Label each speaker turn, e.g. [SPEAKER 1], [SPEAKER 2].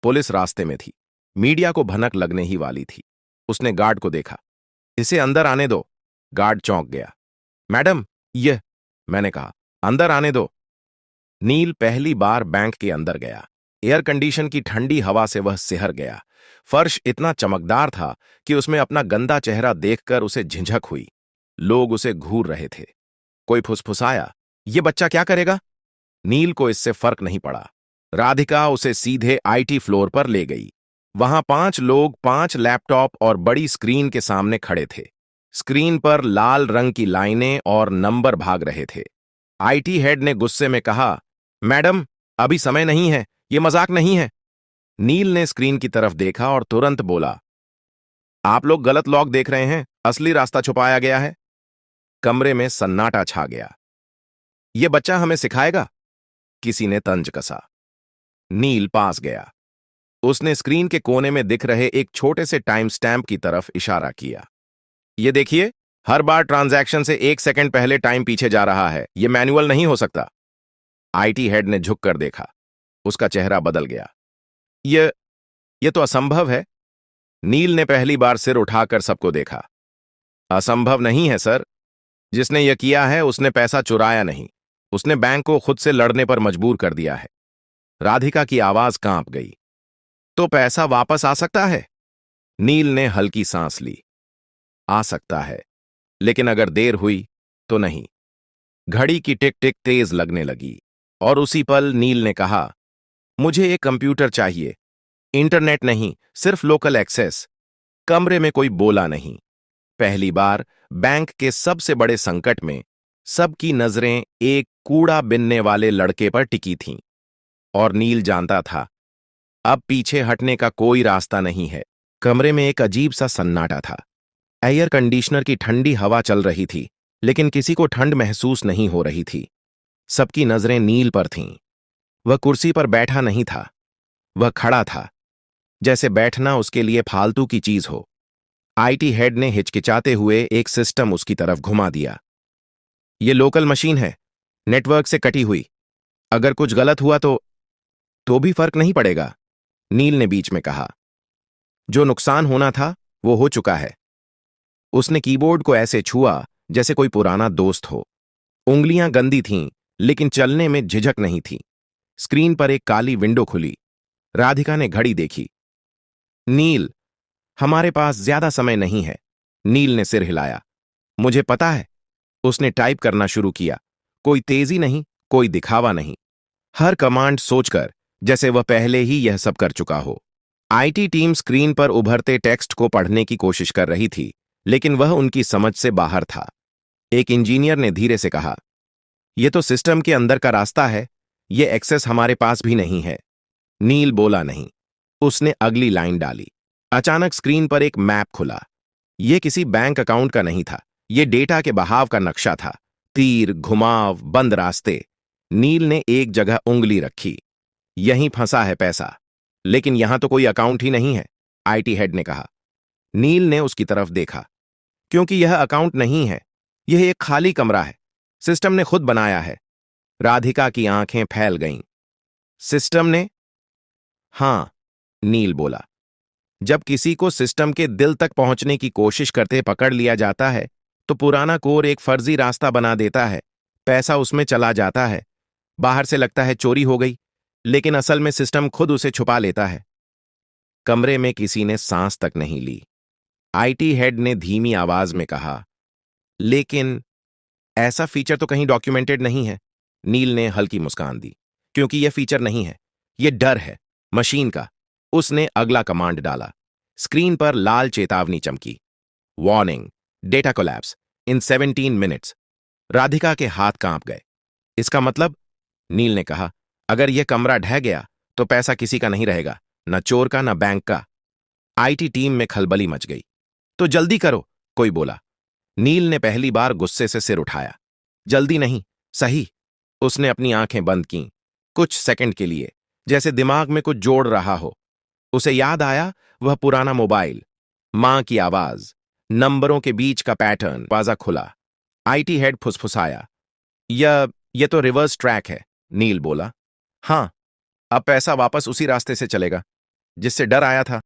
[SPEAKER 1] Police रास्ते में थी। मीडिया को भनक लगने ही वाली थी। उसने गार्ड को देखा। इसे अंदर आने दो। गार्ड चौंक गया। मैडम, यह, मैंने कहा, अंदर आने दो। नील पहली बार बैंक के अंदर गया। एयर कंडीशन की ठंडी हवा से वह सिहर गया। फर्श इतना चमकदार था कि उसमें अपना गंदा चेहरा देखकर उसे झिझक हुई। लोग उसे घूर रहे थे। कोई फुसफुसाया, ये बच्चा क्या करेगा? नील को इससे फर्क नहीं पड़ा। राधिका उसे सीधे आईटी फ्लोर पर ले गई। वहां 5 लोग 5 लैपटॉप और बड़ी स्क्रीन के सामने खड़े थे। स्क्रीन पर लाल रंग की लाइनें और नंबर भाग रहे थे। आईटी हेड ने गुस्से में कहा, मैडम, अभी समय नहीं है, ये मजाक नहीं है। नील ने स्क्रीन की तरफ देखा और तुरंत बोला, आप लोग गलत लॉक देख रहे हैं, असली रास्ता छुपाया गया है। कमरे में सन्नाटा छा गया। यह बच्चा हमें सिखाएगा? किसी ने तंज कसा। नील पास गया। उसने स्क्रीन के कोने में दिख रहे एक छोटे से टाइम स्टैम्प की तरफ इशारा किया। ये देखिए, हर बार ट्रांजैक्शन से 1 सेकंड पहले टाइम पीछे जा रहा है। यह मैनुअल नहीं हो सकता। आईटी हेड ने झुककर देखा। उसका चेहरा बदल गया। यह तो असंभव है। नील ने पहली बार सिर उठाकर सबको देखा। असंभव नहीं है सर। जिसने यह किया है उसने पैसा चुराया नहीं, उसने बैंक को खुद से लड़ने पर मजबूर कर दिया है। राधिका की आवाज कांप गई। तो पैसा वापस आ सकता है? नील ने हल्की सांस ली। आ सकता है, लेकिन अगर देर हुई तो नहीं। घड़ी की टिक टिक तेज लगने लगी और उसी पल नील ने कहा, मुझे एक कंप्यूटर चाहिए। इंटरनेट नहीं, सिर्फ लोकल एक्सेस। कमरे में कोई बोला नहीं। पहली बार बैंक के सबसे बड़े संकट में सबकी नजरें एक कूड़ा बिनने वाले लड़के पर टिकी थीं। और नील जानता था, अब पीछे हटने का कोई रास्ता नहीं है। कमरे में एक अजीब सा सन्नाटा था। एयर कंडीशनर की ठंडी हवा चल रही थी, लेकिन किसी को ठंड महसूस नहीं हो रही थी। सबकी नजरें नील पर थीं। वह कुर्सी पर बैठा नहीं था, वह खड़ा था, जैसे बैठना उसके लिए फालतू की चीज हो। आईटी हेड ने हिचकिचाते हुए एक सिस्टम उसकी तरफ घुमा दिया। यह लोकल मशीन है, नेटवर्क से कटी हुई। अगर कुछ गलत हुआ तो भी फर्क नहीं पड़ेगा, नील ने बीच में कहा। जो नुकसान होना था वो हो चुका है। उसने कीबोर्ड को ऐसे छुआ जैसे कोई पुराना दोस्त हो। उंगलियां गंदी थीं, लेकिन चलने में झिझक नहीं थी। स्क्रीन पर एक काली विंडो खुली। राधिका ने घड़ी देखी। नील, हमारे पास ज्यादा समय नहीं है। नील ने सिर हिलाया। मुझे पता है। उसने टाइप करना शुरू किया। कोई तेजी नहीं, कोई दिखावा नहीं। हर कमांड सोचकर, जैसे वह पहले ही यह सब कर चुका हो। आईटी टीम स्क्रीन पर उभरते टेक्स्ट को पढ़ने की कोशिश कर रही थी, लेकिन वह उनकी समझ से बाहर था। एक इंजीनियर ने धीरे से कहा, यह तो सिस्टम के अंदर का रास्ता है, यह एक्सेस हमारे पास भी नहीं है। नील बोला नहीं। उसने अगली लाइन डाली। अचानक स्क्रीन पर एक मैप खुला। यह किसी बैंक अकाउंट का नहीं था, यह डेटा के बहाव का नक्शा था। तीर, घुमाव, बंद रास्ते। नील ने एक जगह उंगली रखी। यहीं फंसा है पैसा। लेकिन यहां तो कोई अकाउंट ही नहीं है, आईटी हेड ने कहा। नील ने उसकी तरफ देखा। क्योंकि यह अकाउंट नहीं है, यह एक खाली कमरा है। सिस्टम ने खुद बनाया है। राधिका की आंखें फैल गईं। सिस्टम ने? हां, नील बोला। जब किसी को सिस्टम के दिल तक पहुंचने की कोशिश करते पकड़ लिया जाता है, तो पुराना कोर एक फर्जी रास्ता बना देता है। पैसा उसमें चला जाता है। बाहर से लगता है चोरी हो गई, लेकिन असल में सिस्टम खुद उसे छुपा लेता है। कमरे में किसी ने सांस तक नहीं ली। आईटी हेड ने धीमी आवाज में कहा, लेकिन ऐसा फीचर तो कहीं डॉक्यूमेंटेड नहीं है। नील ने हल्की मुस्कान दी। क्योंकि यह फीचर नहीं है, यह डर है मशीन का। उसने अगला कमांड डाला। स्क्रीन पर लाल चेतावनी चमकी। वार्निंग, डेटा कोलैप्स इन 17 मिनट्स। राधिका के हाथ कांप गए। इसका मतलब? नील ने कहा, अगर यह कमरा ढह गया तो पैसा किसी का नहीं रहेगा, न चोर का न बैंक का। आईटी टीम में खलबली मच गई। तो जल्दी करो, कोई बोला। नील ने पहली बार गुस्से से सिर उठाया। जल्दी नहीं, सही। उसने अपनी आंखें बंद कीं, कुछ सेकंड के लिए, जैसे दिमाग में कुछ जोड़ रहा हो। उसे याद आया वह पुराना मोबाइल, मां की आवाज, नंबरों के बीच का पैटर्न। दरवाजा खुला। आईटी हेड फुसफुसाया, यह तो रिवर्स ट्रैक है। नील बोला, हां, अब पैसा वापस उसी रास्ते से चलेगा। जिससे डर आया था।